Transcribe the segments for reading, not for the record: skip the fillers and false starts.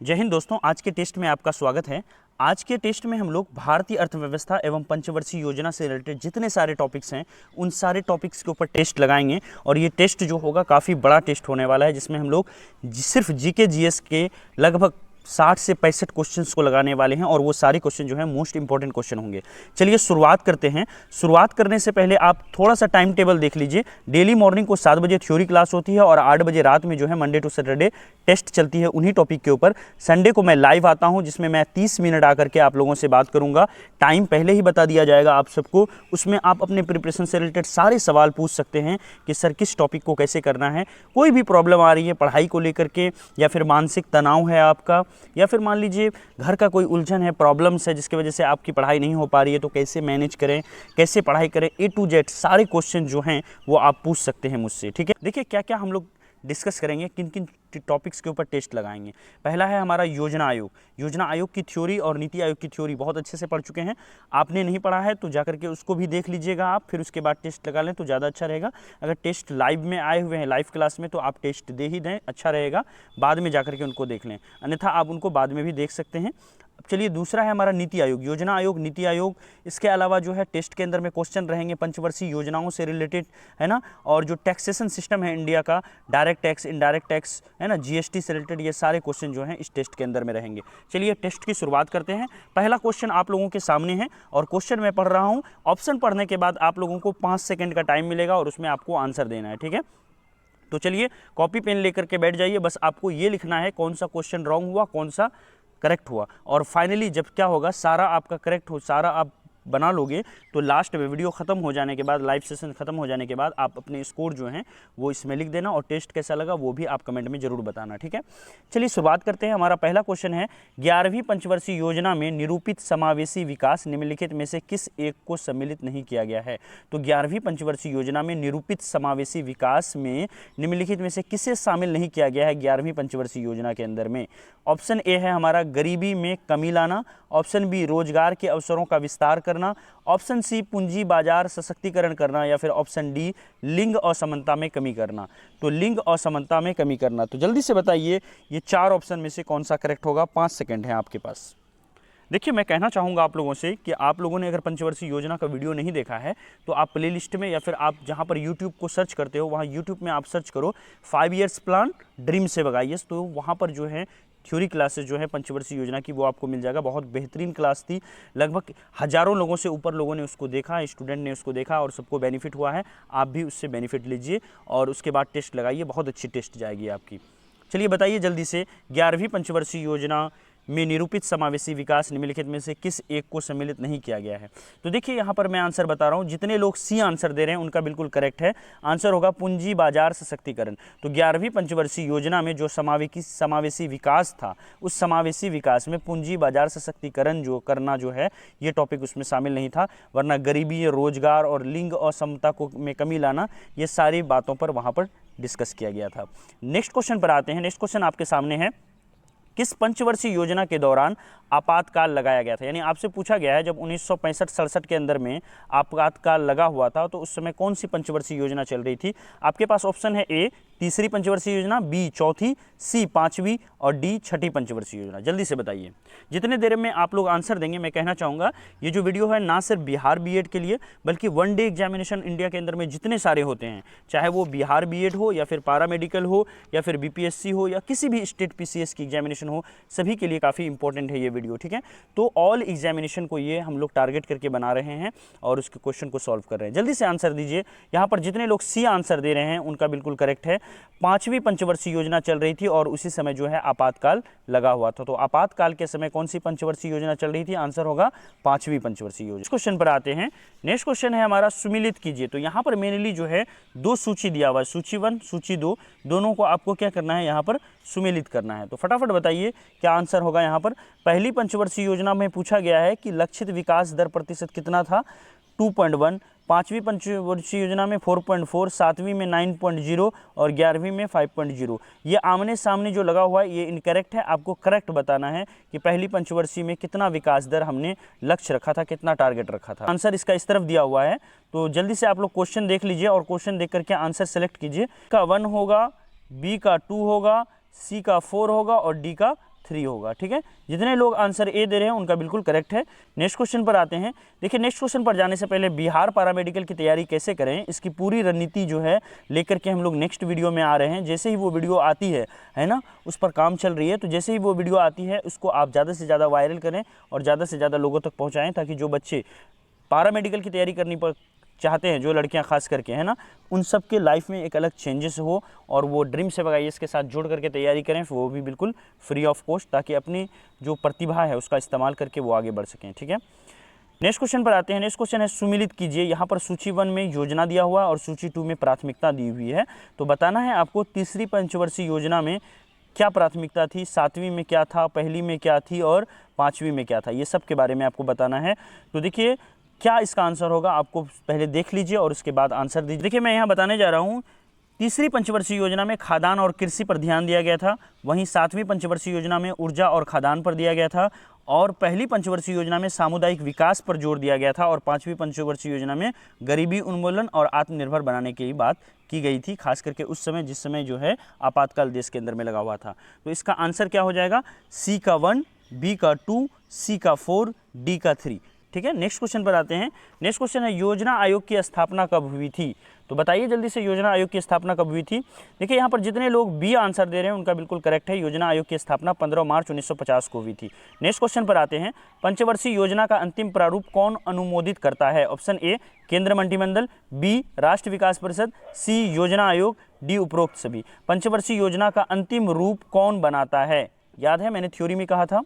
जय हिंद दोस्तों, आज के टेस्ट में आपका स्वागत है। आज के टेस्ट में हम लोग भारतीय अर्थव्यवस्था एवं पंचवर्षीय योजना से रिलेटेड जितने सारे टॉपिक्स हैं उन सारे टॉपिक्स के ऊपर टेस्ट लगाएंगे। और ये टेस्ट जो होगा काफ़ी बड़ा टेस्ट होने वाला है, जिसमें हम लोग सिर्फ जीके जीएस के लगभग 60 से 65 क्वेश्चंस को लगाने वाले हैं और वो सारे क्वेश्चन जो है मोस्ट इंपॉर्टेंट क्वेश्चन होंगे। चलिए शुरुआत करते हैं। शुरुआत करने से पहले आप थोड़ा सा टाइम टेबल देख लीजिए। डेली मॉर्निंग को 7 बजे थ्योरी क्लास होती है और 8 बजे रात में जो है मंडे टू सैटरडे टेस्ट चलती है उन्हीं टॉपिक के ऊपर। संडे को मैं लाइव आता हूं, जिसमें मैं 30 मिनट आकर के आप लोगों से बात करूंगा। टाइम पहले ही बता दिया जाएगा आप सबको। उसमें आप अपने प्रिपरेशन से रिलेटेड सारे सवाल पूछ सकते हैं कि सर किस टॉपिक को कैसे करना है। कोई भी प्रॉब्लम आ रही है पढ़ाई को लेकर के, या फिर मानसिक तनाव है आपका, या फिर मान लीजिए घर का कोई उलझन है, प्रॉब्लम्स है जिसकी वजह से आपकी पढ़ाई नहीं हो पा रही है, तो कैसे मैनेज करें, कैसे पढ़ाई करें, ए टू जेड सारे क्वेश्चन जो हैं वो आप पूछ सकते हैं मुझसे। ठीक है, देखिए क्या क्या हम लोग डिस्कस करेंगे, किन किन टॉपिक्स के ऊपर टेस्ट लगाएंगे। पहला है हमारा योजना आयोग। योजना आयोग की थ्योरी और नीति आयोग की थ्योरी बहुत अच्छे से पढ़ चुके हैं। आपने नहीं पढ़ा है तो जाकर के उसको भी देख लीजिएगा आप, फिर उसके बाद टेस्ट लगा लें तो ज़्यादा अच्छा रहेगा। अगर टेस्ट लाइव में आए हुए हैं लाइव क्लास में तो आप टेस्ट दे ही दें, अच्छा रहेगा। बाद में जाकर के उनको देख लें, अन्यथा आप उनको बाद में भी देख सकते हैं। चलिए दूसरा है हमारा नीति आयोग। योजना आयोग, नीति आयोग, इसके अलावा जो है टेस्ट के अंदर में क्वेश्चन रहेंगे पंचवर्षीय योजनाओं से रिलेटेड, है ना। और जो टैक्सेशन सिस्टम है इंडिया का, डायरेक्ट टैक्स, इनडायरेक्ट टैक्स, है ना, जीएसटी से रिलेटेड, ये सारे क्वेश्चन जो हैं इस टेस्ट के अंदर में रहेंगे। चलिए टेस्ट की शुरुआत करते हैं। पहला क्वेश्चन आप लोगों के सामने है और क्वेश्चन मैं पढ़ रहा हूँ। ऑप्शन पढ़ने के बाद आप लोगों को 5 सेकंड का टाइम मिलेगा और उसमें आपको आंसर देना है। ठीक है, तो चलिए कॉपी पेन लेकर के बैठ जाइए। बस आपको ये लिखना है कौन सा क्वेश्चन रॉन्ग हुआ, कौन सा करेक्ट हुआ। और फाइनली जब क्या होगा, सारा आपका करेक्ट हो, सारा आप बना लोगे तो लास्ट में वीडियो ख़त्म हो जाने के बाद, लाइव सेशन ख़त्म हो जाने के बाद आप अपने स्कोर जो हैं वो इसमें लिख देना और टेस्ट कैसा लगा वो भी आप कमेंट में ज़रूर बताना। ठीक है, चलिए शुरुआत करते हैं। हमारा पहला क्वेश्चन है, 11वीं पंचवर्षीय योजना में निरूपित समावेशी विकास निम्नलिखित में से किस एक को सम्मिलित नहीं किया गया है। तो 11वीं पंचवर्षीय योजना में निरूपित समावेशी विकास में निम्नलिखित में से किसे शामिल नहीं किया गया है 11वीं पंचवर्षीय योजना के अंदर में। ऑप्शन ए है हमारा गरीबी में कमी लाना, ऑप्शन बी रोजगार के अवसरों का विस्तार करना, ऑप्शन सी पूंजी बाजार सशक्तिकरण करना, या फिर ऑप्शन डी लिंग असमानता में कमी करना। तो लिंग असमानता में कमी करना, तो जल्दी से बताइए ये 4 ऑप्शन में से कौन सा करेक्ट होगा। 5 सेकंड है आपके पास। देखिए मैं कहना चाहूँगा आप लोगों से कि आप लोगों ने अगर पंचवर्षीय योजना का वीडियो नहीं देखा है तो आप प्लेलिस्ट में, या फिर आप जहाँ पर यूट्यूब को सर्च करते हो वहाँ यूट्यूब में आप सर्च करो 5 ईयर्स प्लान ड्रीम से IAS, तो वहाँ पर जो है थ्योरी क्लासेस जो है पंचवर्षीय योजना की वो आपको मिल जाएगा। बहुत बेहतरीन क्लास थी, लगभग हज़ारों लोगों से ऊपर लोगों ने उसको देखा, स्टूडेंट ने उसको देखा और सबको बेनिफिट हुआ है। आप भी उससे बेनिफिट लीजिए और उसके बाद टेस्ट लगाइए, बहुत अच्छी टेस्ट जाएगी आपकी। चलिए बताइए जल्दी से, 11वीं पंचवर्षीय योजना में निरूपित समावेशी विकास निम्नलिखित में से किस एक को सम्मिलित नहीं किया गया है। तो देखिए यहाँ पर मैं आंसर बता रहा हूँ, जितने लोग सी आंसर दे रहे हैं उनका बिल्कुल करेक्ट है। आंसर होगा पूंजी बाजार सशक्तिकरण। तो 11वीं पंचवर्षीय योजना में जो समावेशी विकास था, उस समावेशी विकास में पूंजी बाजार सशक्तिकरण जो करना जो है ये टॉपिक उसमें शामिल नहीं था, वरना गरीबी, रोजगार और लिंग असमता को में कमी लाना, ये सारी बातों पर वहाँ पर डिस्कस किया गया था। नेक्स्ट क्वेश्चन पर आते हैं। नेक्स्ट क्वेश्चन आपके सामने है, किस पंचवर्षीय योजना के दौरान आपातकाल लगाया गया था। यानी आपसे पूछा गया है जब 1965-67 के अंदर में आपातकाल लगा हुआ था तो उस समय कौन सी पंचवर्षीय योजना चल रही थी। आपके पास ऑप्शन है ए तीसरी पंचवर्षीय योजना, बी चौथी, सी पांचवी और डी छठी पंचवर्षीय योजना। जल्दी से बताइए। जितने देर में आप लोग आंसर देंगे, मैं कहना चाहूँगा ये जो वीडियो है ना सिर्फ बिहार बीएड के लिए बल्कि 1 डे एग्जामिनेशन इंडिया के अंदर में जितने सारे होते हैं, चाहे वो बिहार बीएड हो या फिर पारा मेडिकल हो या फिर बीपीएससी हो या किसी भी स्टेट पीसीएस की एग्जामिनेशन हो, सभी के लिए काफ़ी इंपॉर्टेंट है ये वीडियो। ठीक है, तो ऑल एग्जामिनेशन को ये हम लोग टारगेट करके बना रहे हैं और उसके क्वेश्चन को सॉल्व कर रहे हैं। जल्दी से आंसर दीजिए। यहाँ पर जितने लोग सी आंसर दे रहे हैं उनका बिल्कुल करेक्ट है। 5वीं पंचवर्षीय योजना चल रही थी और उसी समय जो है आपातकाल लगा हुआ था। तो आपातकाल के समय कौन सी पंचवर्षीय योजना चल रही थी, आंसर होगा 5वीं पंचवर्षीय योजना। इस क्वेश्चन पर आते हैं। नेक्स्ट क्वेश्चन है हमारा सुमिलित कीजिए। तो यहाँ पर मेनली जो है 2 सूची दिया हुआ है, सूची 1 सूची 2, दोनों को आपको क्या करना है यहाँ पर सुमेलित करना है। तो फटाफट बताइए क्या आंसर होगा यहाँ पर। पहली पंचवर्षीय योजना में पूछा गया है कि लक्षित विकास दर प्रतिशत कितना था, 2.1। 5वीं पंचवर्षीय योजना में 4.4, 7वीं में 9.0 और 11वीं में 5.0। ये आमने सामने जो लगा हुआ है ये इनकरेक्ट है। आपको करेक्ट बताना है कि पहली पंचवर्षीय में कितना विकास दर हमने लक्ष्य रखा था, कितना टारगेट रखा था। आंसर इसका इस तरफ दिया हुआ है, तो जल्दी से आप लोग क्वेश्चन देख लीजिए और क्वेश्चन देख करके आंसर सेलेक्ट कीजिए। का 1 होगा, बी का 2 होगा, सी का 4 होगा और डी का 3 होगा। ठीक है, जितने लोग आंसर ए दे रहे हैं उनका बिल्कुल करेक्ट है। नेक्स्ट क्वेश्चन पर आते हैं। देखिए, नेक्स्ट क्वेश्चन पर जाने से पहले बिहार पैरामेडिकल की तैयारी कैसे करें, इसकी पूरी रणनीति जो है लेकर के हम लोग नेक्स्ट वीडियो में आ रहे हैं। जैसे ही वो वीडियो आती है ना, उस पर काम चल रही है, तो जैसे ही वो वीडियो आती है उसको आप ज़्यादा से ज़्यादा वायरल करें और ज़्यादा से ज़्यादा लोगों तक पहुँचाएँ, ताकि जो बच्चे पैरामेडिकल की तैयारी करनी चाहते हैं, जो लड़कियां खास करके, है ना, उन सब के लाइफ में एक अलग चेंजेस हो और वो ड्रीम सेवक IAS के साथ जुड़ करके तैयारी करें, वो भी बिल्कुल फ्री ऑफ कॉस्ट, ताकि अपनी जो प्रतिभा है उसका इस्तेमाल करके वो आगे बढ़ सकें। ठीक है, नेक्स्ट क्वेश्चन पर आते हैं। नेक्स्ट क्वेश्चन है सुमिलित कीजिए। यहाँ पर सूची 1 में योजना दिया हुआ और सूची 2 में प्राथमिकता दी हुई है। तो बताना है आपको तीसरी पंचवर्षीय योजना में क्या प्राथमिकता थी, 7वीं में क्या था, पहली में क्या थी और 5वीं में क्या था, ये सब के बारे में आपको बताना है। तो देखिए, क्या इसका आंसर होगा आपको पहले देख लीजिए और उसके बाद आंसर दीजिए। देखिए, मैं यहाँ बताने जा रहा हूँ, तीसरी पंचवर्षीय योजना में खाद्यान्न और कृषि पर ध्यान दिया गया था, वहीं 7वीं पंचवर्षीय योजना में ऊर्जा और खाद्यान्न पर दिया गया था, और पहली पंचवर्षीय योजना में सामुदायिक विकास पर जोर दिया गया था, और 5वीं पंचवर्षीय योजना में गरीबी उन्मूलन और आत्मनिर्भर बनाने की बात की गई थी, खास करके उस समय जिस समय जो है आपातकाल देश के अंदर में लगा हुआ था। तो इसका आंसर क्या हो जाएगा, सी का 1, बी का 2, सी का 4, डी का 3। ठीक है, नेक्स्ट क्वेश्चन पर आते हैं। नेक्स्ट क्वेश्चन है योजना आयोग की स्थापना कब हुई थी। तो बताइए जल्दी से, योजना आयोग की स्थापना कब हुई थी। देखिए, यहाँ पर जितने लोग बी आंसर दे रहे हैं उनका बिल्कुल करेक्ट है। योजना आयोग की स्थापना 15 मार्च 1950 को हुई थी। नेक्स्ट क्वेश्चन पर आते हैं। पंचवर्षीय योजना का अंतिम प्रारूप कौन अनुमोदित करता है। ऑप्शन ए केंद्र मंत्रिमंडल, बी राष्ट्र विकास परिषद, सी योजना आयोग, डी उपरोक्त सभी। पंचवर्षीय योजना का अंतिम रूप कौन बनाता है, याद है मैंने थ्योरी में कहा था।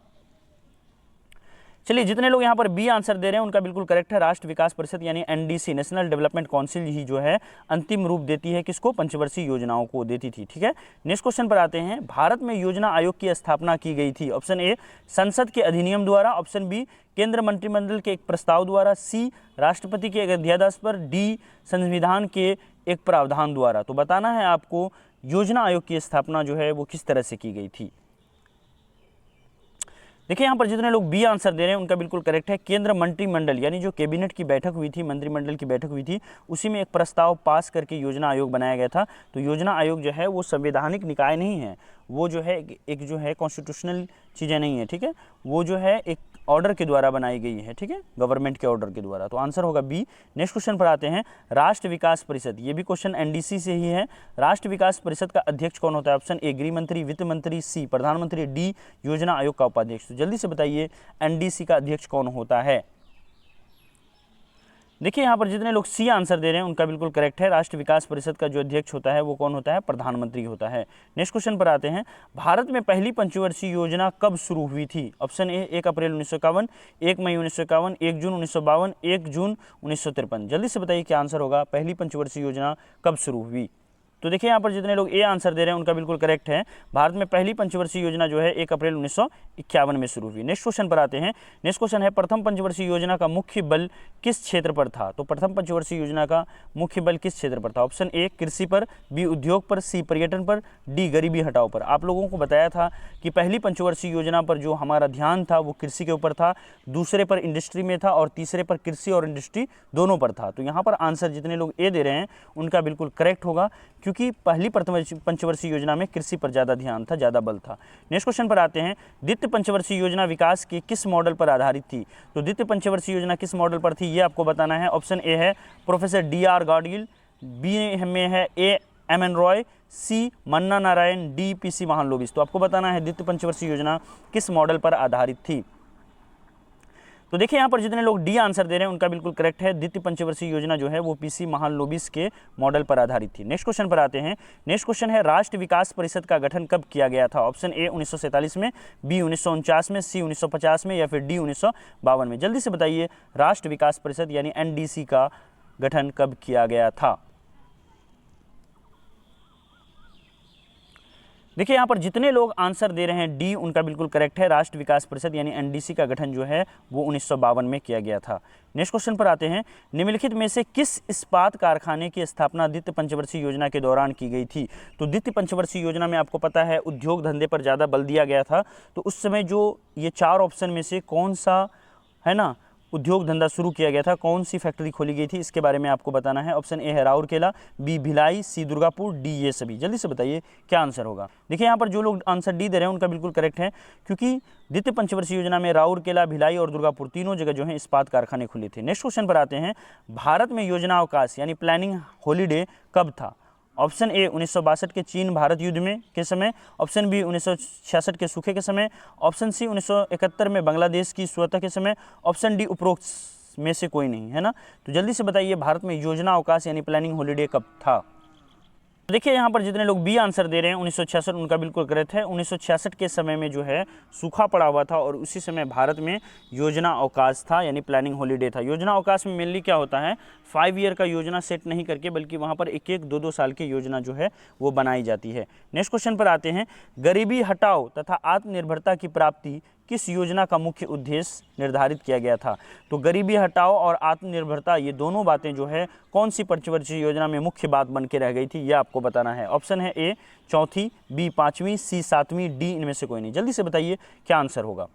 चलिए, जितने लोग यहाँ पर बी आंसर दे रहे हैं उनका बिल्कुल करेक्ट है। राष्ट्र विकास परिषद यानी NDC, नेशनल डेवलपमेंट काउंसिल ही जो है अंतिम रूप देती है किसको, पंचवर्षीय योजनाओं को देती थी। ठीक है, नेक्स्ट क्वेश्चन पर आते हैं। भारत में योजना आयोग की स्थापना की गई थी। ऑप्शन ए संसद के अधिनियम द्वारा, ऑप्शन बी केंद्र मंत्रिमंडल के एक प्रस्ताव द्वारा, सी राष्ट्रपति के एक अध्यादेश पर, डी संविधान के एक प्रावधान द्वारा। तो बताना है आपको योजना आयोग की स्थापना जो है वो किस तरह से की गई थी। देखिए, यहाँ पर जितने लोग बी आंसर दे रहे हैं उनका बिल्कुल करेक्ट है। केंद्र मंत्रिमंडल यानी जो कैबिनेट की बैठक हुई थी, मंत्रिमंडल की बैठक हुई थी, उसी में एक प्रस्ताव पास करके योजना आयोग बनाया गया था। तो योजना आयोग जो है वो संवैधानिक निकाय नहीं है, वो जो है एक जो है कॉन्स्टिट्यूशनल चीज़ें नहीं है। ठीक है, वो जो है एक ऑर्डर के द्वारा बनाई गई है। ठीक है, गवर्नमेंट के ऑर्डर के द्वारा। तो आंसर होगा बी। नेक्स्ट क्वेश्चन पर आते हैं। राष्ट्र विकास परिषद, ये भी क्वेश्चन NDC से ही है। राष्ट्र विकास परिषद का अध्यक्ष कौन होता है। ऑप्शन ए गृह मंत्री, वित्त मंत्री, सी प्रधानमंत्री, डी योजना आयोग का उपाध्यक्ष। तो जल्दी से बताइए NDC का अध्यक्ष कौन होता है। देखिए, यहाँ पर जितने लोग सी आंसर दे रहे हैं उनका बिल्कुल करेक्ट है। राष्ट्र विकास परिषद का जो अध्यक्ष होता है वो कौन होता है, प्रधानमंत्री होता है। नेक्स्ट क्वेश्चन पर आते हैं। भारत में पहली पंचवर्षीय योजना कब शुरू हुई थी। ऑप्शन ए 1 अप्रैल 1951, 1 मई 1951, 1 जून 1952, 1 जून 1953। जल्दी से बताइए क्या आंसर होगा, पहली पंचवर्षीय योजना कब शुरू हुई। तो देखिए, यहाँ पर जितने लोग ए आंसर दे रहे हैं उनका बिल्कुल करेक्ट है। भारत में पहली पंचवर्षीय योजना जो है 1 अप्रैल 1951 में शुरू हुई। नेक्स्ट क्वेश्चन पर आते हैं। नेक्स्ट क्वेश्चन है प्रथम पंचवर्षीय योजना का मुख्य बल किस क्षेत्र पर था। तो प्रथम पंचवर्षीय योजना का मुख्य बल किस क्षेत्र पर था। ऑप्शन ए कृषि पर, बी उद्योग पर, सी पर्यटन पर, डी गरीबी हटाओ पर। आप लोगों को बताया था कि पहली पंचवर्षीय योजना पर जो हमारा ध्यान था वो कृषि के ऊपर था, दूसरे पर इंडस्ट्री में था और तीसरे पर कृषि और इंडस्ट्री दोनों पर था। तो यहाँ पर आंसर जितने लोग ए दे रहे हैं उनका बिल्कुल करेक्ट होगा, क्योंकि पहली पंचवर्षीय योजना में कृषि पर ज़्यादा ध्यान था, ज़्यादा बल था। नेक्स्ट क्वेश्चन पर आते हैं। द्वितीय पंचवर्षीय योजना विकास के किस मॉडल पर आधारित थी। तो द्वितीय पंचवर्षीय योजना किस मॉडल पर थी ये आपको बताना है। ऑप्शन ए है प्रोफेसर DR गाडगिल, बी में है ए MN रॉय, सी मन्ना नारायण, डी PC महालनोबिस। तो आपको बताना है द्वितीय पंचवर्षीय योजना किस मॉडल पर आधारित थी। तो देखिए, यहाँ पर जितने लोग डी आंसर दे रहे हैं उनका बिल्कुल करेक्ट है। द्वितीय पंचवर्षीय योजना जो है वो PC महालनोबिस के मॉडल पर आधारित थी। नेक्स्ट क्वेश्चन पर आते हैं। नेक्स्ट क्वेश्चन है राष्ट्र विकास परिषद का गठन कब किया गया था। ऑप्शन ए 1947 में, बी 1949 में, सी 1950 में या फिर डी 1952 में। जल्दी से बताइए राष्ट्र विकास परिषद यानी NDC का गठन कब किया गया था। देखिए, यहाँ पर जितने लोग आंसर दे रहे हैं डी उनका बिल्कुल करेक्ट है। राष्ट्र विकास परिषद यानी NDC का गठन जो है वो 1952 में किया गया था। नेक्स्ट क्वेश्चन पर आते हैं। निम्नलिखित में से किस इस्पात कारखाने की स्थापना द्वितीय पंचवर्षीय योजना के दौरान की गई थी। तो द्वितीय पंचवर्षीय योजना में आपको पता है उद्योग धंधे पर ज़्यादा बल दिया गया था। तो उस समय जो ये 4 ऑप्शन में से कौन सा है ना, उद्योग धंधा शुरू किया गया था, कौन सी फैक्ट्री खोली गई थी, इसके बारे में आपको बताना है। ऑप्शन ए है राउरकेला, बी भिलाई, सी दुर्गापुर, डी ये सभी। जल्दी से बताइए क्या आंसर होगा। देखिए यहाँ पर जो लोग आंसर डी दे रहे हैं उनका बिल्कुल करेक्ट है, क्योंकि द्वितीय पंचवर्षीय योजना में राउरकेला, भिलाई और दुर्गापुर तीनों जगह जो है इस्पात कारखाने खुले थे। नेक्स्ट क्वेश्चन पर आते हैं, भारत में योजना अवकाश यानी प्लानिंग हॉलीडे कब था। ऑप्शन ए 1962 के चीन भारत युद्ध में के समय, ऑप्शन बी 1966 के सूखे के समय, ऑप्शन सी 1971 में बांग्लादेश की स्वतंत्रता के समय, ऑप्शन डी उपरोक्त में से कोई नहीं, है ना। तो जल्दी से बताइए भारत में योजना अवकाश यानी प्लानिंग हॉलीडे कब था। देखिए यहाँ पर जितने लोग बी आंसर दे रहे हैं 1966, उनका बिल्कुल गलत है। 1966 के समय में जो है सूखा पड़ा हुआ था और उसी समय भारत में योजना अवकाश था यानी प्लानिंग हॉलीडे था। योजना अवकाश में मेनली क्या होता है, 5 ईयर का योजना सेट नहीं करके बल्कि वहाँ पर एक एक 2-2 साल की योजना जो है वो बनाई जाती है। नेक्स्ट क्वेश्चन पर आते हैं, गरीबी हटाओ तथा आत्मनिर्भरता की प्राप्ति किस योजना का मुख्य उद्देश्य निर्धारित किया गया था। तो गरीबी हटाओ और आत्मनिर्भरता ये दोनों बातें जो है कौन सी पंचवर्षीय योजना में मुख्य बात बन के रह गई थी, यह आपको बताना है। ऑप्शन है ए 4वीं, बी 5वीं, सी 7वीं, डी इनमें से कोई नहीं। जल्दी से बताइए क्या आंसर होगा।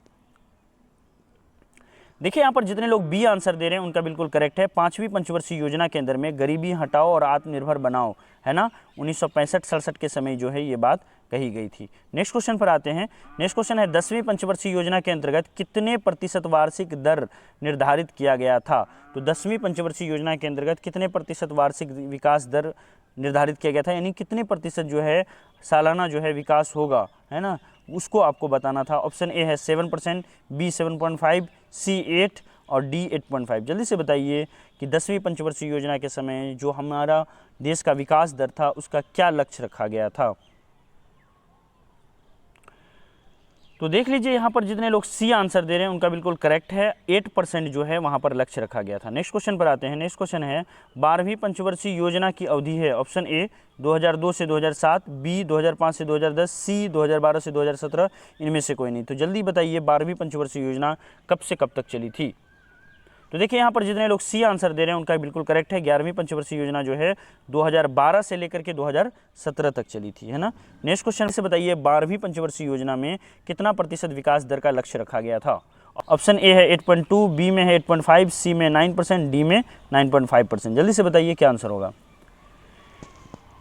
देखिए यहाँ पर जितने लोग बी आंसर दे रहे हैं उनका बिल्कुल करेक्ट है। 5वीं पंचवर्षीय योजना के अंदर में गरीबी हटाओ और आत्मनिर्भर बनाओ, है ना, 1965-67 के समय जो है ये बात कही गई थी। नेक्स्ट क्वेश्चन पर आते हैं। नेक्स्ट क्वेश्चन है, 10वीं पंचवर्षीय योजना के अंतर्गत कितने प्रतिशत वार्षिक दर निर्धारित किया गया था। तो 10वीं पंचवर्षीय योजना के अंतर्गत कितने प्रतिशत वार्षिक विकास दर निर्धारित किया गया था, यानी कितने प्रतिशत जो है सालाना जो है विकास होगा, है ना, उसको आपको बताना था। ऑप्शन ए है 7%, बी 7.5, सी 8 और डी 8.5। जल्दी से बताइए कि 10वीं पंचवर्षीय योजना के समय जो हमारा देश का विकास दर था उसका क्या लक्ष्य रखा गया था। तो देख लीजिए यहाँ पर जितने लोग सी आंसर दे रहे हैं उनका बिल्कुल करेक्ट है, 8% जो है वहाँ पर लक्ष्य रखा गया था। नेक्स्ट क्वेश्चन पर आते हैं। नेक्स्ट क्वेश्चन है, 12वीं पंचवर्षीय योजना की अवधि है। ऑप्शन ए 2002 से 2007, बी 2005 से 2010, सी 2012 से 2017, इनमें से कोई नहीं। तो जल्दी बताइए 12वीं पंचवर्षीय योजना कब से कब तक चली थी। तो देखिए यहाँ पर जितने लोग सी आंसर दे रहे हैं उनका बिल्कुल करेक्ट है। 11वीं पंचवर्षीय योजना जो है 2012 से लेकर के 2017 तक चली थी, है ना। नेक्स्ट क्वेश्चन से बताइए 12वीं पंचवर्षीय योजना में कितना प्रतिशत विकास दर का लक्ष्य रखा गया था। ऑप्शन ए है 8.2, बी में है 8.5, सी में 9%, डी में 9.5%। जल्दी से बताइए क्या आंसर होगा।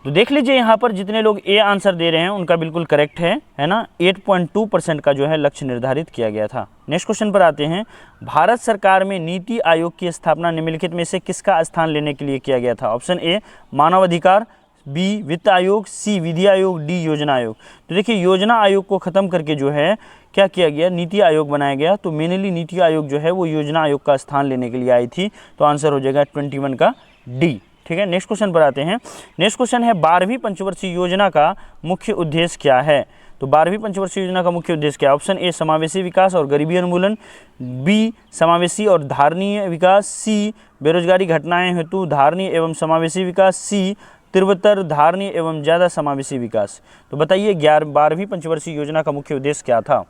तो देख लीजिए यहाँ पर जितने लोग ए आंसर दे रहे हैं उनका बिल्कुल करेक्ट है ना। 8.2% का जो है लक्ष्य निर्धारित किया गया था। नेक्स्ट क्वेश्चन पर आते हैं। भारत सरकार में नीति आयोग की स्थापना निम्नलिखित में से किसका स्थान लेने के लिए किया गया था। ऑप्शन ए मानव अधिकार, बी वित्त आयोग, सी विधि आयोग, डी योजना आयोग। तो देखिए योजना आयोग को खत्म करके जो है क्या किया गया, नीति आयोग बनाया गया। तो मेनली नीति आयोग जो है वो योजना आयोग का स्थान लेने के लिए आई थी। तो आंसर हो जाएगा 21 का डी। ठीक है, नेक्स्ट क्वेश्चन पर आते हैं। नेक्स्ट क्वेश्चन है 12वीं पंचवर्षीय योजना का मुख्य उद्देश्य क्या है। तो 12वीं पंचवर्षीय योजना का मुख्य उद्देश्य क्या है। ऑप्शन ए समावेशी विकास और गरीबी उन्मूलन, बी समावेशी और धारणीय विकास, सी बेरोजगारी घटनाएं हेतु धारणीय एवं समावेशी विकास, सी तीव्रतर धारणीय एवं ज़्यादा समावेशी विकास। तो बताइए 12वीं पंचवर्षीय योजना का मुख्य उद्देश्य क्या था।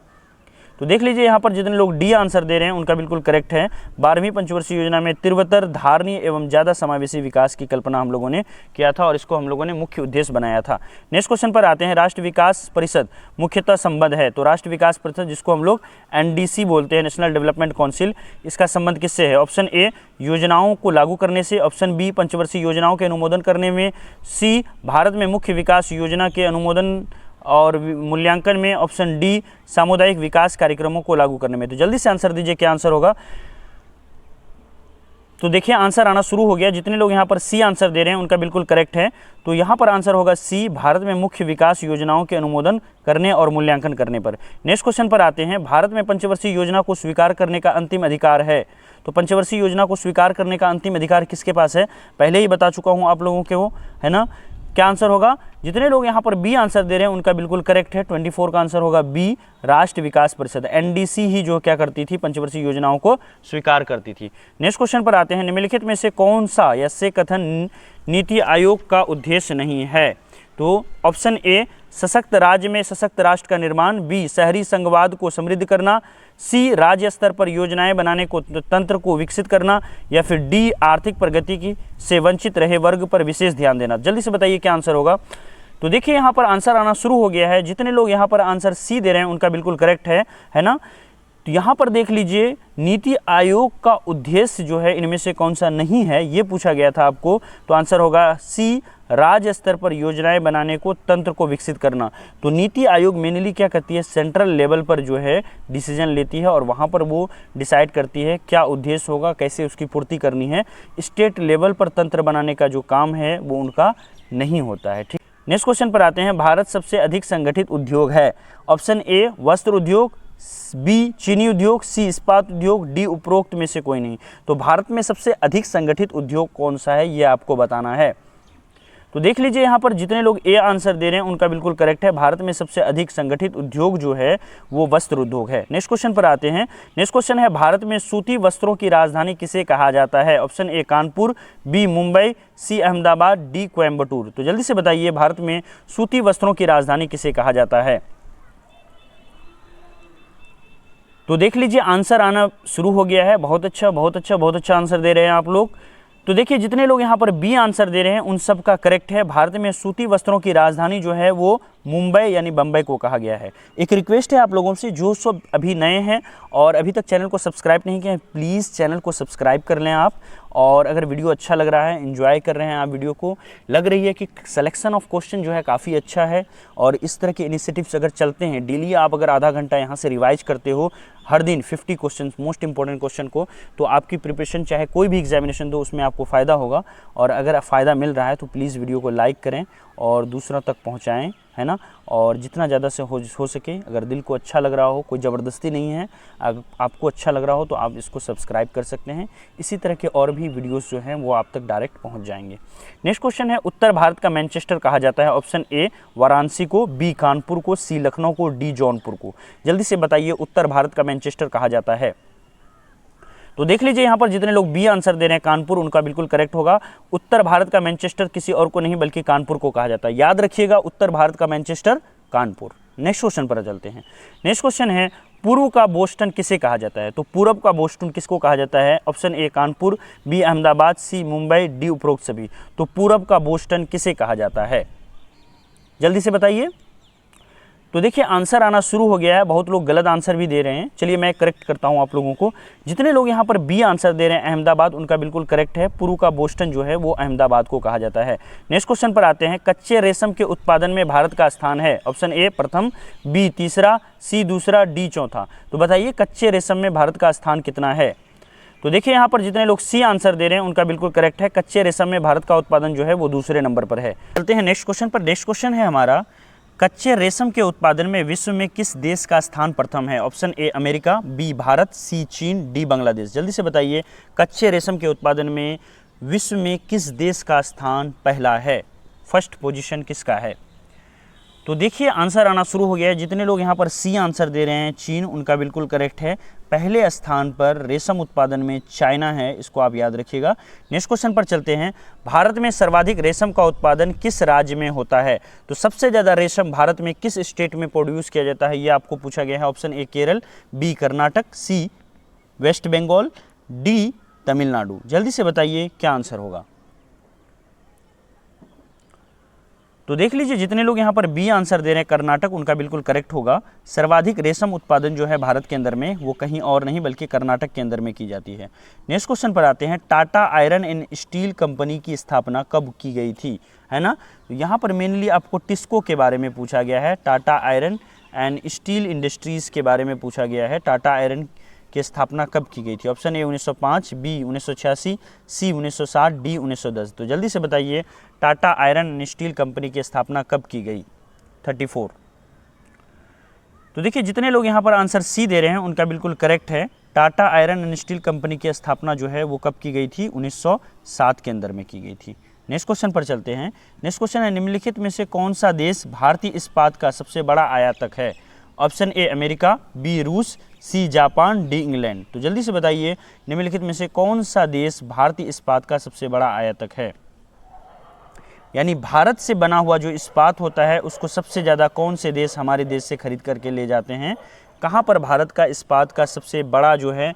तो देख लीजिए यहाँ पर जितने लोग डी आंसर दे रहे हैं उनका बिल्कुल करेक्ट है। 12वीं पंचवर्षीय योजना में तीव्रतर धारणीय एवं ज़्यादा समावेशी विकास की कल्पना हम लोगों ने किया था और इसको हम लोगों ने मुख्य उद्देश्य बनाया था। नेक्स्ट क्वेश्चन पर आते हैं। राष्ट्रीय विकास परिषद मुख्यतः संबद्ध है। तो राष्ट्रीय विकास परिषद जिसको हम लोग एनडीसी बोलते हैं, नेशनल डेवलपमेंट काउंसिल, इसका संबंध किससे है। ऑप्शन ए योजनाओं को लागू करने से, ऑप्शन बी पंचवर्षीय योजनाओं के अनुमोदन करने में, सी भारत में मुख्य विकास योजना के अनुमोदन और मूल्यांकन में, ऑप्शन डी सामुदायिक विकास कार्यक्रमों को लागू करने में। तो जल्दी से आंसर दीजिए क्या आंसर होगा। तो देखिए आंसर आना शुरू हो गया। जितने लोग यहाँ पर सी आंसर दे रहे हैं उनका बिल्कुल करेक्ट है। तो यहाँ पर आंसर होगा सी भारत में मुख्य विकास योजनाओं के अनुमोदन करने और मूल्यांकन करने पर। नेक्स्ट क्वेश्चन पर आते हैं। भारत में पंचवर्षीय योजना को स्वीकार करने का अंतिम अधिकार है। तो पंचवर्षीय योजना को स्वीकार करने का अंतिम अधिकार किसके पास है, पहले ही बता चुका हूँ आप लोगों के वो, है ना। क्या आंसर होगा। जितने लोग यहाँ पर बी आंसर दे रहे हैं उनका बिल्कुल करेक्ट है। 24 का आंसर होगा बी राष्ट्रीय विकास परिषद, एनडीसी ही जो क्या करती थी पंचवर्षीय योजनाओं को स्वीकार करती थी। नेक्स्ट क्वेश्चन पर आते हैं। निम्नलिखित में से कौन सा या से कथन नीति आयोग का उद्देश्य नहीं है। तो ऑप्शन ए सशक्त राज्य में सशक्त राष्ट्र का निर्माण, बी शहरी संघवाद को समृद्ध करना, सी राज्य स्तर पर योजनाएं बनाने को तंत्र को विकसित करना, या फिर डी आर्थिक प्रगति की से वंचित रहे वर्ग पर विशेष ध्यान देना। जल्दी से बताइए क्या आंसर होगा। तो देखिए यहाँ पर आंसर आना शुरू हो गया है। जितने लोग यहाँ पर आंसर सी दे रहे हैं उनका बिल्कुल करेक्ट है ना। तो यहाँ पर देख लीजिए नीति आयोग का उद्देश्य जो है इनमें से कौन सा नहीं है, ये पूछा गया था आपको। तो आंसर होगा सी, राज्य स्तर पर योजनाएं बनाने को, तंत्र को विकसित करना। तो नीति आयोग मेनली क्या करती है, सेंट्रल लेवल पर जो है डिसीजन लेती है और वहाँ पर वो डिसाइड करती है क्या उद्देश्य होगा, कैसे उसकी पूर्ति करनी है। स्टेट लेवल पर तंत्र बनाने का जो काम है वो उनका नहीं होता है। ठीक, नेक्स्ट क्वेश्चन पर आते हैं। भारत सबसे अधिक संगठित उद्योग है। ऑप्शन ए वस्त्र उद्योग, बी चीनी उद्योग, सी इस्पात उद्योग, डी उपरोक्त में से कोई नहीं। तो भारत में सबसे अधिक संगठित उद्योग कौन सा है ये आपको बताना है। तो देख लीजिए यहाँ पर जितने लोग ए आंसर दे रहे हैं उनका बिल्कुल करेक्ट है। भारत में सबसे अधिक संगठित उद्योग जो है वो वस्त्र उद्योग है। नेक्स्ट क्वेश्चन पर आते हैं। नेक्स्ट क्वेश्चन है भारत में सूती वस्त्रों की राजधानी किसे कहा जाता है। Option A Kanpur, B Mumbai, C Ahmedabad, D Coimbatore. तो जल्दी से बताइए भारत में सूती वस्त्रों की राजधानी किसे कहा जाता है। तो देख लीजिए आंसर आना शुरू हो गया है। बहुत अच्छा बहुत अच्छा बहुत अच्छा आंसर दे रहे हैं आप लोग। तो देखिए जितने लोग यहाँ पर बी आंसर दे रहे हैं उन सब का करेक्ट है। भारत में सूती वस्त्रों की राजधानी जो है वो मुंबई यानी बम्बई को कहा गया है। एक रिक्वेस्ट है आप लोगों से, जो सब अभी नए हैं और अभी तक चैनल को सब्सक्राइब नहीं किया है, प्लीज़ चैनल को सब्सक्राइब कर लें आप। और अगर वीडियो अच्छा लग रहा है, एंजॉय कर रहे हैं आप वीडियो को, लग रही है कि सिलेक्शन ऑफ क्वेश्चन जो है काफ़ी अच्छा है और इस तरह के इनिशिएटिव्स अगर चलते हैं, डेली आप अगर आधा घंटा यहाँ से रिवाइज करते हो हर दिन 50 क्वेश्चन मोस्ट इंपॉर्टेंट क्वेश्चन को, तो आपकी प्रिपरेशन चाहे कोई भी एग्जामिनेशन दो उसमें आपको फ़ायदा होगा। और अगर फ़ायदा मिल रहा है तो प्लीज़ वीडियो को लाइक करें और दूसरों तक पहुँचाएँ, है ना। और जितना ज़्यादा से हो सके, अगर दिल को अच्छा लग रहा हो, कोई ज़बरदस्ती नहीं है, अगर आपको अच्छा लग रहा हो तो आप इसको सब्सक्राइब कर सकते हैं। इसी तरह के और भी वीडियोस जो हैं वो आप तक डायरेक्ट पहुंच जाएंगे। नेक्स्ट क्वेश्चन है उत्तर भारत का मैनचेस्टर कहा जाता है। ऑप्शन ए वाराणसी को, बी कानपुर को, सी लखनऊ को, डी जौनपुर को। जल्दी से बताइए उत्तर भारत का मैनचेस्टर कहा जाता है। तो देख लीजिए यहाँ पर जितने लोग बी आंसर दे रहे हैं कानपुर, उनका बिल्कुल करेक्ट होगा। उत्तर भारत का मैनचेस्टर किसी और को नहीं बल्कि कानपुर को कहा जाता है। याद रखिएगा उत्तर भारत का मैनचेस्टर कानपुर। नेक्स्ट क्वेश्चन पर चलते हैं। नेक्स्ट क्वेश्चन है पूर्व का बोस्टन किसे कहा जाता है। तो पूरब का बोस्टन किसको कहा जाता है। Option A Kanpur, B Ahmedabad, C Mumbai, D उपरोक्त सभी। तो पूरब का बोस्टन किसे कहा जाता है, जल्दी से बताइए। तो देखिए आंसर आना शुरू हो गया है। बहुत लोग गलत आंसर भी दे रहे हैं, चलिए मैं करेक्ट करता हूं आप लोगों को। जितने लोग यहां पर बी आंसर दे रहे हैं अहमदाबाद, उनका बिल्कुल करेक्ट है। पूर्व का बोस्टन जो है वो अहमदाबाद को कहा जाता है। नेक्स्ट क्वेश्चन पर आते हैं। कच्चे रेशम के उत्पादन में भारत का स्थान है। ऑप्शन ए प्रथम, बी तीसरा, सी दूसरा, डी चौथा। तो बताइए कच्चे रेशम में भारत का स्थान कितना है। तो देखिए यहाँ पर जितने लोग सी आंसर दे रहे हैं उनका बिल्कुल करेक्ट है। कच्चे रेशम में भारत का उत्पादन जो है वो दूसरे नंबर पर है। चलते हैं नेक्स्ट क्वेश्चन पर। नेक्स्ट क्वेश्चन है हमारा, कच्चे रेशम के उत्पादन में विश्व में किस देश का स्थान प्रथम है। Option A America, B Bharat, C चीन, डी बांग्लादेश। जल्दी से बताइए कच्चे रेशम के उत्पादन में विश्व में किस देश का स्थान पहला है, फर्स्ट पोजीशन किसका है। तो देखिए आंसर आना शुरू हो गया है। जितने लोग यहाँ पर सी आंसर दे रहे हैं चीन, उनका बिल्कुल करेक्ट है। पहले स्थान पर रेशम उत्पादन में चाइना है, इसको आप याद रखिएगा। नेक्स्ट क्वेश्चन पर चलते हैं। भारत में सर्वाधिक रेशम का उत्पादन किस राज्य में होता है। तो सबसे ज़्यादा रेशम भारत में किस स्टेट में प्रोड्यूस किया जाता है ये आपको पूछा गया है। Option A Kerala, B Karnataka, C west Bengal, D Tamil Nadu. जल्दी से बताइए क्या आंसर होगा। तो देख लीजिए जितने लोग यहाँ पर बी आंसर दे रहे हैं कर्नाटक, उनका बिल्कुल करेक्ट होगा। सर्वाधिक रेशम उत्पादन जो है भारत के अंदर में वो कहीं और नहीं बल्कि कर्नाटक के अंदर में की जाती है। नेक्स्ट क्वेश्चन पर आते हैं। Tata iron and steel company की स्थापना कब की गई थी, है ना। तो यहाँ पर मेनली आपको टिस्को के बारे में पूछा गया है। Tata iron and steel industries के बारे में पूछा गया है। टाटा आयरन की स्थापना कब की गई थी। Option A 1905, B 1986, C 1960, D 1910। तो जल्दी से बताइए Tata iron and steel company की स्थापना कब की गई। 34। तो देखिए जितने लोग यहाँ पर आंसर सी दे रहे हैं उनका बिल्कुल करेक्ट है। Tata iron and steel company की स्थापना जो है वो कब की गई थी, 1907 के अंदर में की गई थी। नेक्स्ट क्वेश्चन पर चलते हैं। नेक्स्ट क्वेश्चन है, निम्नलिखित में से कौन सा देश भारतीय इस्पात का सबसे बड़ा आयातक है। ऑप्शन ए अमेरिका, बी रूस, सी जापान, डी इंग्लैंड। तो जल्दी से बताइए निम्नलिखित में से कौन सा देश भारतीय इस्पात का सबसे बड़ा आयातक है। यानी भारत से बना हुआ जो इस्पात होता है उसको सबसे ज़्यादा कौन से देश हमारे देश से खरीद करके ले जाते हैं। कहाँ पर भारत का इस्पात का सबसे बड़ा जो है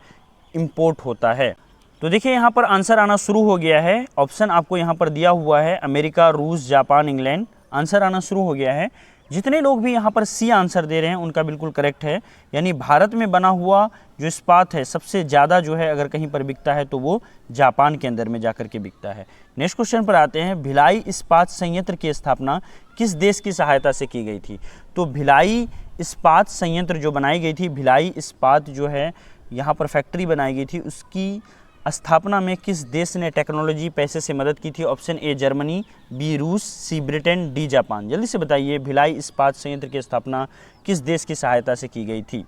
इम्पोर्ट होता है। तो देखिए यहाँ पर आंसर आना शुरू हो गया है। ऑप्शन आपको यहाँ पर दिया हुआ है अमेरिका, रूस, जापान, इंग्लैंड। आंसर आना शुरू हो गया है। जितने लोग भी यहाँ पर सी आंसर दे रहे हैं उनका बिल्कुल करेक्ट है, यानी भारत में बना हुआ जो इस्पात है सबसे ज़्यादा जो है अगर कहीं पर बिकता है तो वो जापान के अंदर में जाकर के बिकता है। नेक्स्ट क्वेश्चन पर आते हैं, भिलाई इस्पात संयंत्र की स्थापना किस देश की सहायता से की गई थी? तो भिलाई इस्पात संयंत्र जो बनाई गई थी, भिलाई इस्पात जो है यहाँ पर फैक्ट्री बनाई गई थी, उसकी स्थापना में किस देश ने टेक्नोलॉजी पैसे से मदद की थी? ऑप्शन ए जर्मनी, बी रूस, सी ब्रिटेन, डी जापान। जल्दी से बताइए भिलाई इस्पात संयंत्र की स्थापना किस देश की सहायता से की गई थी?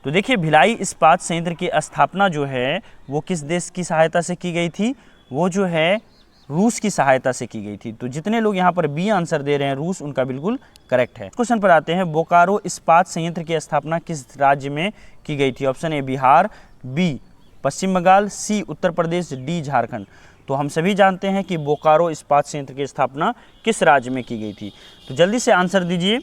तो देखिए भिलाई इस्पात संयंत्र की स्थापना जो है वो किस देश की सहायता से की गई थी? वो जो है रूस की सहायता से की गई थी। तो जितने लोग यहाँ पर बी आंसर दे रहे हैं रूस, उनका बिल्कुल करेक्ट है। क्वेश्चन पर आते हैं, बोकारो इस्पात संयंत्र की स्थापना किस राज्य में की गई थी? Option A Bihar, B Paschim Bengal, C Uttar Pradesh, D Jharkhand. तो हम सभी जानते हैं कि बोकारो इस्पात संयंत्र की स्थापना किस राज्य में की गई थी। तो जल्दी से आंसर दीजिए।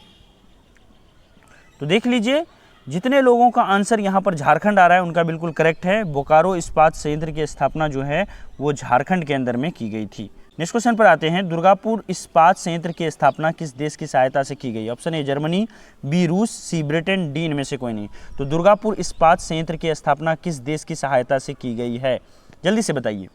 तो देख लीजिए जितने लोगों का आंसर यहाँ पर झारखंड आ रहा है उनका बिल्कुल करेक्ट है। बोकारो इस्पात संयंत्र की स्थापना जो है वो झारखंड के अंदर में की गई थी। नेक्स्ट क्वेश्चन पर आते हैं, दुर्गापुर इस्पात संयंत्र की स्थापना किस देश की सहायता से की गई? ऑप्शन ए जर्मनी, बी रूस, सी ब्रिटेन, डी इनमें से कोई नहीं। तो दुर्गापुर इस्पात संयंत्र की स्थापना किस देश की सहायता से की गई है? जल्दी से बताइए।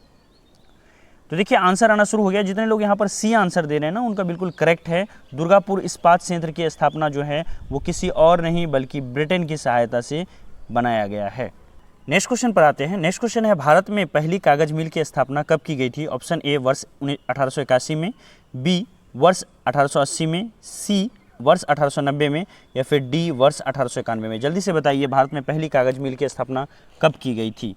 तो देखिए आंसर आना शुरू हो गया। जितने लोग यहाँ पर सी आंसर दे रहे हैं ना उनका बिल्कुल करेक्ट है। दुर्गापुर इस्पात संयंत्र की स्थापना जो है वो किसी और नहीं बल्कि ब्रिटेन की सहायता से बनाया गया है। नेक्स्ट क्वेश्चन पर आते हैं। नेक्स्ट क्वेश्चन है, भारत में पहली कागज मिल की स्थापना कब की गई थी? ऑप्शन ए वर्ष 1881 में, बी वर्ष 1880 में, सी वर्ष 1890 में, या फिर डी वर्ष 1891 में। जल्दी से बताइए भारत में पहली कागज मिल की स्थापना कब की गई थी?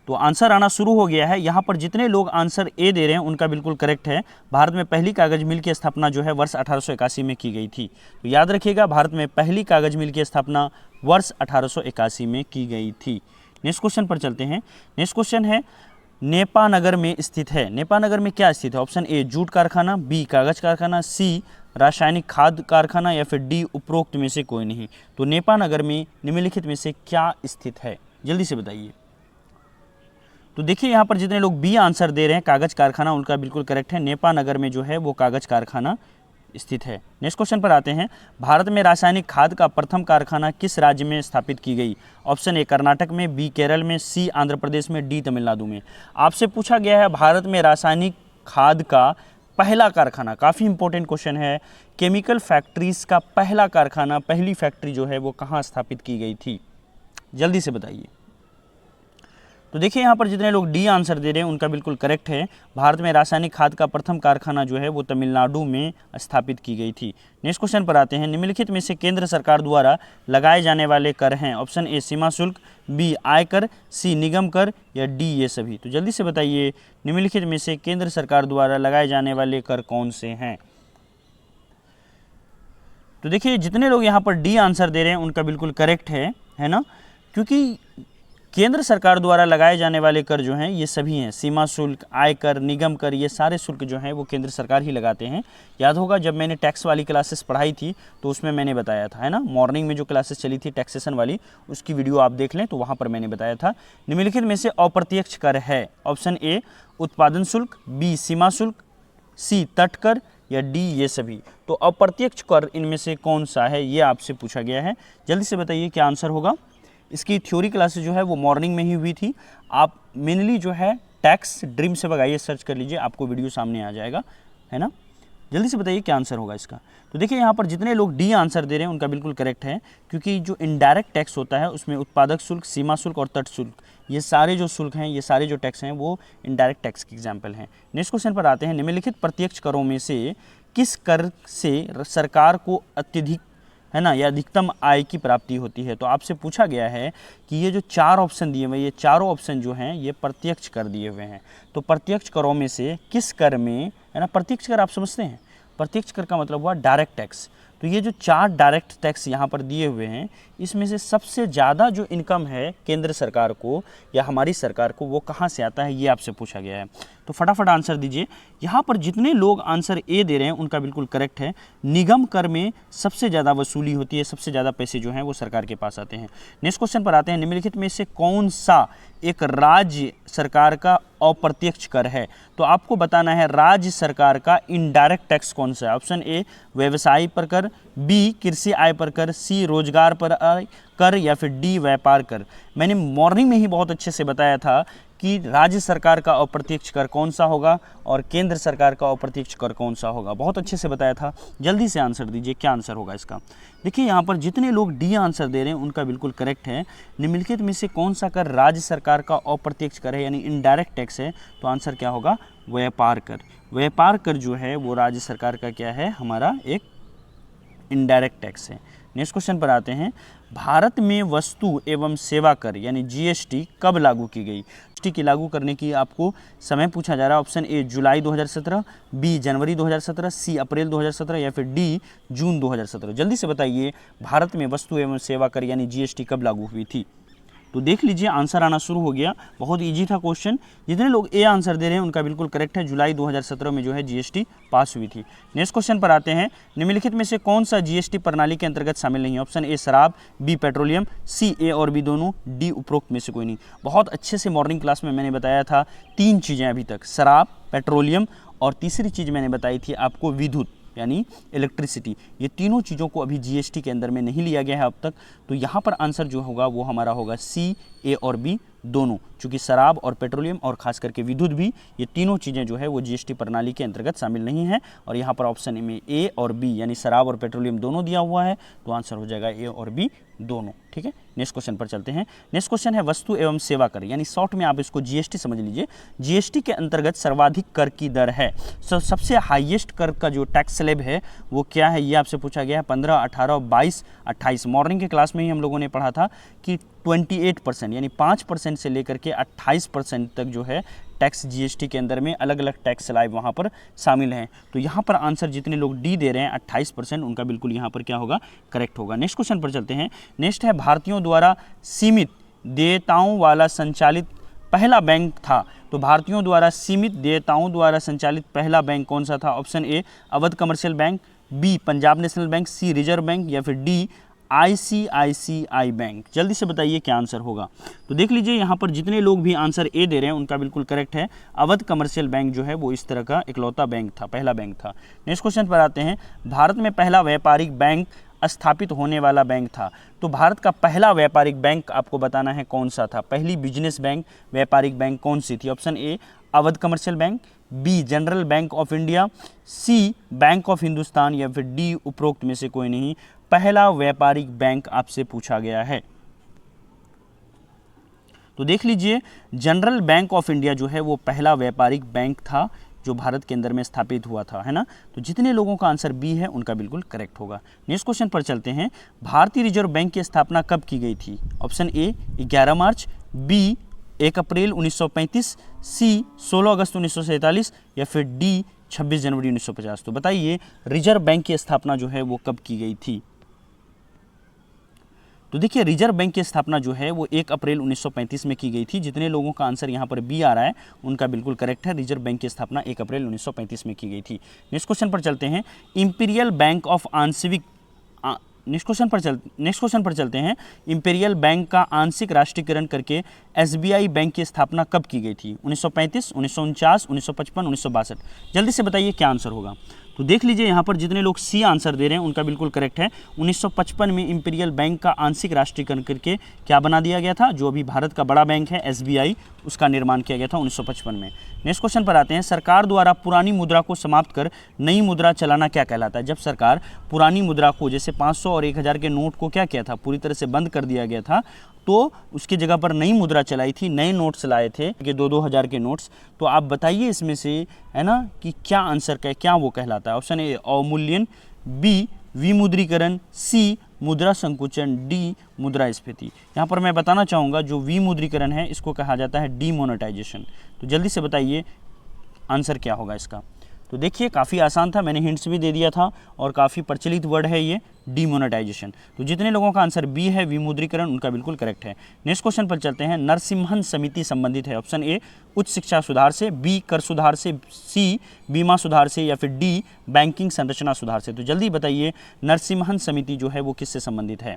तो आंसर आना शुरू हो गया है। यहाँ पर जितने लोग आंसर ए दे रहे हैं उनका बिल्कुल करेक्ट है। भारत में पहली कागज मिल की स्थापना जो है वर्ष 1881 में की गई थी। तो याद रखिएगा भारत में पहली कागज मिल की स्थापना वर्ष 1881 में की गई थी। नेक्स्ट क्वेश्चन पर चलते हैं। नेक्स्ट क्वेश्चन है, नेपानगर में स्थित है। नेपानगर में क्या स्थित है? ऑप्शन ए जूट कारखाना, बी कागज कारखाना, सी रासायनिक खाद कारखाना, या फिर डी उपरोक्त में से कोई नहीं। तो नेपानगर में निम्नलिखित में से क्या स्थित है? जल्दी से बताइए। तो देखिए यहाँ पर जितने लोग बी आंसर दे रहे हैं कागज कारखाना, उनका बिल्कुल करेक्ट है। नेपानगर में जो है वो कागज कारखाना स्थित है। नेक्स्ट क्वेश्चन पर आते हैं, भारत में रासायनिक खाद का प्रथम कारखाना किस राज्य में स्थापित की गई? ऑप्शन ए कर्नाटक में, बी केरल में, सी आंध्र प्रदेश में, डी तमिलनाडु में। आपसे पूछा गया है भारत में रासायनिक खाद का पहला कारखाना, काफ़ी इंपॉर्टेंट क्वेश्चन है। केमिकल फैक्ट्रीज का पहला कारखाना, पहली फैक्ट्री जो है वो कहाँ स्थापित की गई थी? जल्दी से बताइए। तो देखिए यहाँ पर जितने लोग डी आंसर दे रहे हैं उनका बिल्कुल करेक्ट है। भारत में रासायनिक खाद का प्रथम कारखाना जो है वो तमिलनाडु में स्थापित की गई थी। नेक्स्ट क्वेश्चन पर आते हैं, निम्नलिखित में से केंद्र सरकार द्वारा लगाए जाने वाले कर हैं। ऑप्शन ए सीमा शुल्क, बी आयकर, सी निगम कर, या डी ये सभी। तो जल्दी से बताइए निम्नलिखित में से केंद्र सरकार द्वारा लगाए जाने वाले कर कौन से हैं? तो देखिए जितने लोग यहाँ पर डी आंसर दे रहे हैं उनका बिल्कुल करेक्ट है ना, क्योंकि केंद्र सरकार द्वारा लगाए जाने वाले कर जो हैं ये सभी हैं। सीमा शुल्क, आयकर, निगम कर, ये सारे शुल्क जो हैं वो केंद्र सरकार ही लगाते हैं। याद होगा जब मैंने टैक्स वाली क्लासेस पढ़ाई थी तो उसमें मैंने बताया था, है ना, मॉर्निंग में जो क्लासेस चली थी टैक्सेशन वाली, उसकी वीडियो आप देख लें तो वहाँ पर मैंने बताया था। निम्नलिखित में से अप्रत्यक्ष कर है। ऑप्शन ए उत्पादन शुल्क, बी सीमा शुल्क, सी तट कर, या डी ये सभी। तो अप्रत्यक्ष कर इनमें से कौन सा है ये आपसे पूछा गया है। जल्दी से बताइए क्या आंसर होगा। इसकी थ्योरी क्लासेस जो है वो मॉर्निंग में ही हुई थी। आप मेनली जो है टैक्स ड्रीम से भगाइए, सर्च कर लीजिए, आपको वीडियो सामने आ जाएगा, है ना। जल्दी से बताइए क्या आंसर होगा इसका। तो देखिए यहाँ पर जितने लोग डी आंसर दे रहे हैं उनका बिल्कुल करेक्ट है, क्योंकि जो इनडायरेक्ट टैक्स होता है उसमें उत्पादक शुल्क, सीमा शुल्क और तट शुल्क, ये सारे जो शुल्क हैं, ये सारे जो टैक्स हैं वो इनडायरेक्ट टैक्स के एग्जाम्पल हैं। नेक्स्ट क्वेश्चन पर आते हैं, निम्नलिखित प्रत्यक्ष करों में से किस कर से सरकार को अत्यधिक, है ना, या अधिकतम आय की प्राप्ति होती है? तो आपसे पूछा गया है कि ये जो चार ऑप्शन दिए हुए, ये चारों ऑप्शन जो हैं ये प्रत्यक्ष कर दिए हुए हैं। तो प्रत्यक्ष करों में से किस कर में, है ना, प्रत्यक्ष कर आप समझते हैं, प्रत्यक्ष कर का मतलब हुआ डायरेक्ट टैक्स। तो ये जो 4 डायरेक्ट टैक्स यहाँ पर दिए हुए हैं, इसमें से सबसे ज़्यादा जो इनकम है केंद्र सरकार को या हमारी सरकार को, वो कहाँ से आता है, ये आपसे पूछा गया है। तो फटाफट आंसर दीजिए। यहाँ पर जितने लोग आंसर ए दे रहे हैं उनका बिल्कुल करेक्ट है। निगम कर में सबसे ज़्यादा वसूली होती है, सबसे ज़्यादा पैसे जो हैं वो सरकार के पास आते हैं। नेक्स्ट क्वेश्चन पर आते हैं। निम्नलिखित में से कौन सा एक राज्य सरकार का अप्रत्यक्ष कर है? तो आपको बताना है राज्य सरकार का इनडायरेक्ट टैक्स कौन सा है। ऑप्शन ए व्यवसाय पर कर, बी कृषि आय पर कर, सी रोजगार पर आय कर, या फिर डी व्यापार कर। मैंने मॉर्निंग में ही बहुत अच्छे से बताया था कि राज्य सरकार का अप्रत्यक्ष कर कौन सा होगा और केंद्र सरकार का अप्रत्यक्ष कर कौन सा होगा, बहुत अच्छे से बताया था। जल्दी से आंसर दीजिए, क्या आंसर होगा इसका। देखिए यहाँ पर जितने लोग डी आंसर दे रहे हैं उनका बिल्कुल करेक्ट है। निम्नलिखित में से कौन सा कर राज्य सरकार का अप्रत्यक्ष कर है, यानी इनडायरेक्ट टैक्स है? तो आंसर क्या होगा? व्यापार कर। व्यापार कर जो है वो राज्य सरकार का क्या है, हमारा एक इनडायरेक्ट टैक्स है। नेक्स्ट क्वेश्चन पर आते हैं। भारत में वस्तु एवं सेवा कर यानी जीएसटी कब लागू की गई? जीएसटी की लागू करने की आपको समय पूछा जा रहा है। ऑप्शन ए जुलाई 2017, बी जनवरी 2017, सी अप्रैल 2017, या फिर डी जून 2017। जल्दी से बताइए, भारत में वस्तु एवं सेवा कर यानी जीएसटी कब लागू हुई थी? तो देख लीजिए आंसर आना शुरू हो गया। बहुत इजी था क्वेश्चन। जितने लोग ए आंसर दे रहे हैं उनका बिल्कुल करेक्ट है। जुलाई 2017 में जो है जीएसटी पास हुई थी। नेक्स्ट क्वेश्चन पर आते हैं। निम्नलिखित में से कौन सा जीएसटी प्रणाली के अंतर्गत शामिल नहीं है? ऑप्शन ए शराब, बी पेट्रोलियम, सी ए और बी दोनों, डी उपरोक्त में से कोई नहीं। बहुत अच्छे से मॉर्निंग क्लास में मैंने बताया था 3 चीज़ें अभी तक, शराब, पेट्रोलियम और तीसरी चीज़ मैंने बताई थी आपको विद्युत यानी इलेक्ट्रिसिटी। ये तीनों चीज़ों को अभी जीएसटी के अंदर में नहीं लिया गया है अब तक। तो यहाँ पर आंसर जो होगा वो हमारा होगा सी, ए और बी दोनों, क्योंकि शराब और पेट्रोलियम और खास करके विद्युत भी, ये तीनों चीज़ें जो है वो जीएसटी प्रणाली के अंतर्गत शामिल नहीं है। और यहाँ पर ऑप्शन में ए और बी यानी शराब और पेट्रोलियम दोनों दिया हुआ है, तो आंसर हो जाएगा ए और बी दोनों। ठीक है, नेक्स्ट क्वेश्चन पर चलते हैं। नेक्स्ट क्वेश्चन है वस्तु एवं सेवा कर, यानी शॉर्ट में आप इसको जीएसटी समझ लीजिए। जीएसटी के अंतर्गत सर्वाधिक कर की दर है, सबसे हाईएस्ट कर का जो टैक्स स्लैब है वो क्या है, ये आपसे पूछा गया है। 15, 18, 22, 28। मॉर्निंग के क्लास में ही हम लोगों ने पढ़ा था कि 28% यानी 5% से लेकर के 28% तक जो है टैक्स जीएसटी के अंदर में अलग अलग टैक्स स्लैब वहाँ पर शामिल हैं। तो यहाँ पर आंसर जितने लोग डी दे रहे हैं 28%, उनका बिल्कुल यहाँ पर क्या होगा, करेक्ट होगा। नेक्स्ट क्वेश्चन पर चलते हैं। नेक्स्ट है भारतीयों द्वारा सीमित देयताओं वाला संचालित पहला बैंक था। तो भारतीयों द्वारा सीमित देयताओं द्वारा संचालित पहला बैंक कौन सा था? Option A Awadh commercial bank, B Punjab national bank, C reserve bank, या फिर डी आईसीआईसीआई बैंक। जल्दी से बताइए क्या आंसर होगा। तो देख लीजिए यहाँ पर जितने लोग भी आंसर ए दे रहे हैं उनका बिल्कुल करेक्ट है। अवध कमर्शियल बैंक जो है वो इस तरह का इकलौता बैंक था, पहला बैंक था। नेक्स्ट क्वेश्चन पर आते हैं। भारत में पहला व्यापारिक बैंक स्थापित होने वाला बैंक था। तो भारत का पहला व्यापारिक बैंक आपको बताना है कौन सा था। पहली बिजनेस बैंक, व्यापारिक बैंक कौन सी थी? Option A Awadh commercial bank, B general bank of India, C bank of Hindustan, या फिर डी उपरोक्त में से कोई नहीं। पहला व्यापारिक बैंक आपसे पूछा गया है। तो देख लीजिए जनरल बैंक ऑफ इंडिया जो है वो पहला व्यापारिक बैंक था जो भारत के अंदर में स्थापित हुआ था, है ना। तो जितने लोगों का आंसर बी है उनका बिल्कुल करेक्ट होगा। नेक्स्ट क्वेश्चन पर चलते हैं। भारतीय रिजर्व बैंक की स्थापना कब की गई थी? ऑप्शन ए 11 मार्च, बी 1 अप्रैल 1935, सी 16 अगस्त 1947, या फिर डी 26 जनवरी 1950। तो बताइए रिजर्व बैंक की स्थापना जो है वो कब की गई थी? तो देखिए रिजर्व बैंक की स्थापना जो है वो 1 अप्रैल 1935 में की गई थी। जितने लोगों का आंसर यहाँ पर बी आ रहा है उनका बिल्कुल करेक्ट है। रिजर्व बैंक की स्थापना 1 अप्रैल 1935 में की गई थी। नेक्स्ट क्वेश्चन पर चलते हैं। इंपीरियल बैंक ऑफ आंशिक नेक्स्ट क्वेश्चन पर चलते हैं। इंपीरियल बैंक का आंशिक राष्ट्रीयकरण करके एसबीआई बैंक की स्थापना कब की गई थी? 1935, 1949, 1955, 1962। जल्दी से बताइए क्या आंसर होगा। तो देख लीजिए यहाँ पर जितने लोग सी आंसर दे रहे हैं उनका बिल्कुल करेक्ट है। 1955 में इंपीरियल बैंक का आंशिक राष्ट्रीयकरण करके क्या बना दिया गया था? जो अभी भारत का बड़ा बैंक है एसबीआई, उसका निर्माण किया गया था 1955 में। नेक्स्ट क्वेश्चन पर आते हैं। सरकार द्वारा पुरानी मुद्रा को समाप्त कर नई मुद्रा चलाना क्या कहलाता है? जब सरकार पुरानी मुद्रा को, जैसे 500 और 1000 के नोट को क्या किया था, पूरी तरह से बंद कर दिया गया था, तो उसकी जगह पर नई मुद्रा चलाई थी, नए नोट्स लाए थे कि 2-2 हज़ार के नोट्स। तो आप बताइए इसमें से, है ना, कि क्या आंसर का क्या वो कहलाता है। ऑप्शन ए अवमूल्यन, बी विमुद्रीकरण, सी मुद्रा संकुचन, डी मुद्रास्फीति। यहाँ पर मैं बताना चाहूँगा जो विमुद्रीकरण है इसको कहा जाता है डीमोनेटाइजेशन। तो जल्दी से बताइए आंसर क्या होगा इसका। तो देखिए काफ़ी आसान था, मैंने हिंट्स भी दे दिया था और काफ़ी प्रचलित वर्ड है ये डीमोनेटाइजेशन। तो जितने लोगों का आंसर बी है विमुद्रीकरण, उनका बिल्कुल करेक्ट है। नेक्स्ट क्वेश्चन पर चलते हैं। नरसिम्हन समिति संबंधित है ऑप्शन ए उच्च शिक्षा सुधार से, बी कर सुधार से, सी बीमा सुधार से, या फिर डी बैंकिंग संरचना सुधार से। तो जल्दी बताइए नरसिम्हन समिति जो है वो किससे संबंधित है।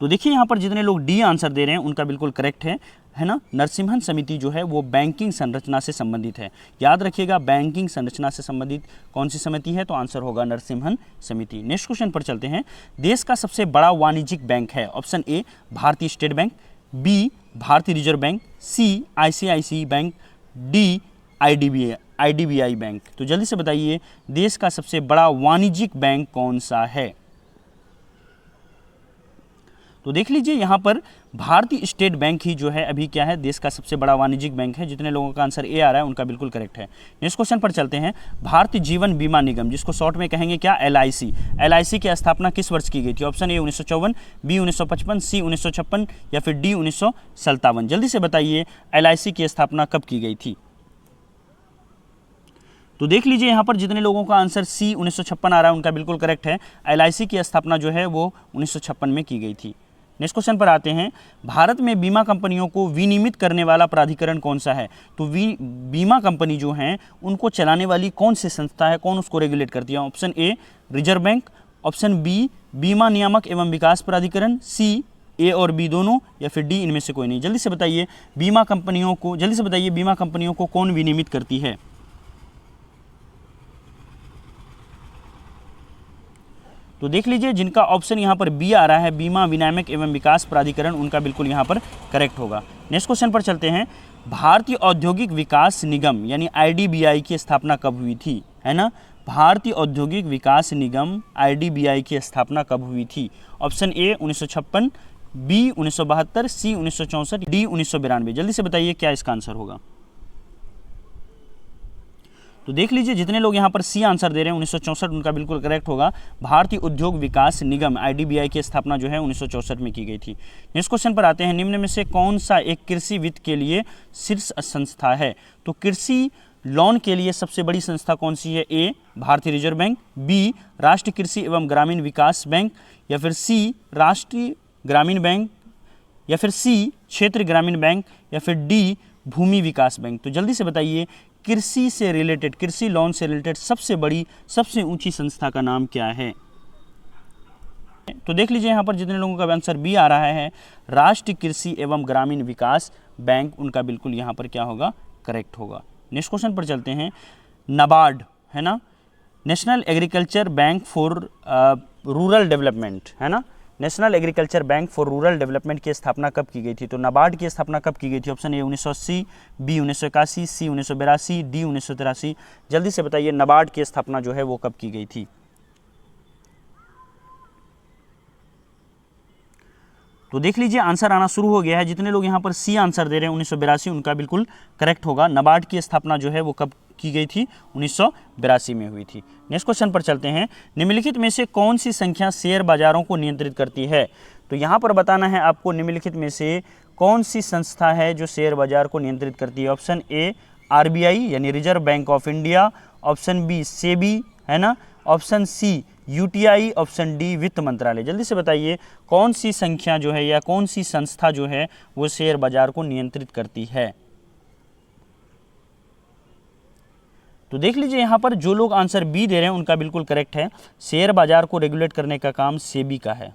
तो देखिए यहाँ पर जितने लोग डी आंसर दे रहे हैं उनका बिल्कुल करेक्ट है ना। नरसिम्हन समिति जो है वो बैंकिंग संरचना से संबंधित है। याद रखिएगा बैंकिंग संरचना से संबंधित कौन सी समिति है, तो आंसर होगा नरसिम्हन समिति। नेक्स्ट क्वेश्चन पर चलते हैं। देश का सबसे बड़ा वाणिज्यिक बैंक है option A Bharatiya state bank, B Bharatiya reserve bank, C ICICI bank, D IDBI bank. तो जल्दी से बताइए देश का सबसे बड़ा वाणिज्यिक बैंक कौन सा है। तो देख लीजिए यहाँ पर भारतीय स्टेट बैंक ही जो है अभी क्या है देश का सबसे बड़ा वाणिज्यिक बैंक है। जितने लोगों का आंसर ए आ रहा है उनका बिल्कुल करेक्ट है। नेक्स्ट क्वेश्चन पर चलते हैं। भारतीय जीवन बीमा निगम जिसको शॉर्ट में कहेंगे क्या, एलआईसी की स्थापना किस वर्ष की गई थी। ऑप्शन ए 1954, बी 1955, सी 1956 या फिर डी 1957। जल्दी से बताइए एलआईसी की स्थापना कब की गई थी। तो देख लीजिए यहाँ पर जितने लोगों का आंसर सी 1956 आ रहा है उनका बिल्कुल करेक्ट है। एलआईसी की स्थापना जो है वो 1956 में की गई थी। नेक्स्ट क्वेश्चन पर आते हैं। भारत में बीमा कंपनियों को विनियमित करने वाला प्राधिकरण कौन सा है। तो बीमा कंपनी जो हैं उनको चलाने वाली कौन सी संस्था है, कौन उसको रेगुलेट करती है। Option A reserve bank, option B बीमा नियामक एवं विकास प्राधिकरण, सी ए और बी दोनों, या फिर डी इनमें से कोई नहीं। जल्दी से बताइए बीमा कंपनियों को कौन विनियमित करती है। तो देख लीजिए जिनका ऑप्शन यहाँ पर बी आ रहा है बीमा विनियामक एवं विकास प्राधिकरण, उनका बिल्कुल यहाँ पर करेक्ट होगा। नेक्स्ट क्वेश्चन पर चलते हैं। भारतीय औद्योगिक विकास निगम यानी आईडीबीआई की स्थापना कब हुई थी, है ना। भारतीय औद्योगिक विकास निगम आईडीबीआई की स्थापना कब हुई थी। Option A 1956, B 1972, C 1964, D 1992। जल्दी से बताइए क्या इसका आंसर होगा। तो देख लीजिए जितने लोग यहाँ पर सी आंसर दे रहे हैं 1964, उनका बिल्कुल करेक्ट होगा। भारतीय उद्योग विकास निगम आईडीबीआई की स्थापना जो है 1964 में की गई थी। नेक्स्ट क्वेश्चन पर आते हैं। निम्न में से कौन सा एक कृषि वित्त के लिए शीर्ष संस्था है। तो कृषि लोन के लिए सबसे बड़ी संस्था कौन सी है। ए भारतीय रिजर्व बैंक, बी राष्ट्रीय कृषि एवं ग्रामीण विकास बैंक, या फिर सी राष्ट्रीय ग्रामीण बैंक, या फिर सी क्षेत्रीय ग्रामीण बैंक, या फिर डी भूमि विकास बैंक। तो जल्दी से बताइए कृषि से रिलेटेड, कृषि लोन से रिलेटेड सबसे बड़ी सबसे ऊंची संस्था का नाम क्या है। तो देख लीजिए यहाँ पर जितने लोगों का आंसर बी आ रहा है राष्ट्रीय कृषि एवं ग्रामीण विकास बैंक, उनका बिल्कुल यहाँ पर क्या होगा, करेक्ट होगा। नेक्स्ट क्वेश्चन पर चलते हैं। नाबार्ड है ना, national agriculture bank for rural development, है ना, national agriculture bank for rural development की स्थापना कब की गई थी। तो नाबार्ड की स्थापना कब की गई थी। Option A 1980, B 1981, C 1982, D 1983। जल्दी से बताइए नाबार्ड की स्थापना जो है वो कब की गई थी। तो देख लीजिए आंसर आना शुरू हो गया है। जितने लोग यहाँ पर सी आंसर दे रहे हैं 1982, उनका बिल्कुल करेक्ट होगा। नाबार्ड की स्थापना जो है वो कब की गई थी, 1982 में हुई थी। नेक्स्ट क्वेश्चन पर चलते हैं। निम्नलिखित में से कौन सी संख्या शेयर बाजारों को नियंत्रित करती है। तो यहाँ पर बताना है आपको निम्नलिखित में से कौन सी संस्था है जो शेयर बाजार को नियंत्रित करती है। ऑप्शन ए आरबीआई यानी reserve bank of India, option B SEBI, है ना, option C UTI, option D वित्त मंत्रालय। जल्दी से बताइए कौन सी संख्या जो है या कौन सी संस्था जो है वो शेयर बाजार को नियंत्रित करती है। तो देख लीजिए यहाँ पर जो लोग आंसर बी दे रहे हैं उनका बिल्कुल करेक्ट है। शेयर बाजार को रेगुलेट करने का काम सेबी का है।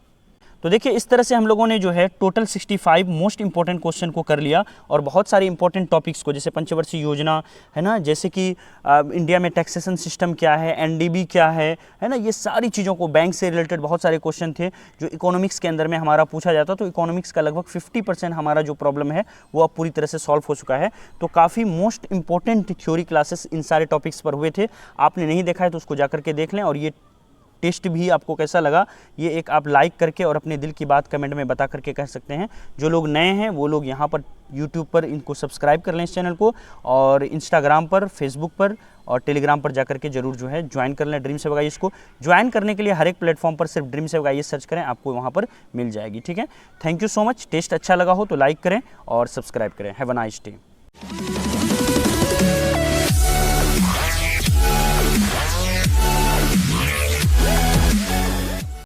तो देखिए इस तरह से हम लोगों ने जो है टोटल 65 मोस्ट इंपॉर्टेंट क्वेश्चन को कर लिया और बहुत सारे इंपॉर्टेंट टॉपिक्स को, जैसे पंचवर्षीय योजना है ना, जैसे कि इंडिया में टैक्सेशन सिस्टम क्या है, एनडीबी क्या है ना, ये सारी चीज़ों को, बैंक से रिलेटेड बहुत सारे क्वेश्चन थे जो इकोनॉमिक्स के अंदर में हमारा पूछा जाता। तो इकोनॉमिक्स का लगभग 50% हमारा जो प्रॉब्लम है वो अब पूरी तरह से सॉल्व हो चुका है। तो काफ़ी most important theory classes in सारे टॉपिक्स पर हुए थे। आपने नहीं देखा है तो उसको जा करके देख लें। और ये टेस्ट भी आपको कैसा लगा ये एक आप लाइक करके और अपने दिल की बात कमेंट में बता करके कह सकते हैं। जो लोग नए हैं वो लोग यहाँ पर यूट्यूब पर इनको सब्सक्राइब कर लें इस चैनल को, और इंस्टाग्राम पर, फेसबुक पर और टेलीग्राम पर जाकर के जरूर जो है ज्वाइन कर लें ड्रीम सेव गाइस को। ज्वाइन करने के लिए हर एक प्लेटफॉर्म पर सिर्फ ड्रीम सेव गाइस सर्च करें, आपको वहाँ पर मिल जाएगी। ठीक है, thank you so much. Test अच्छा लगा हो तो लाइक करें और सब्सक्राइब करें। Have a nice day.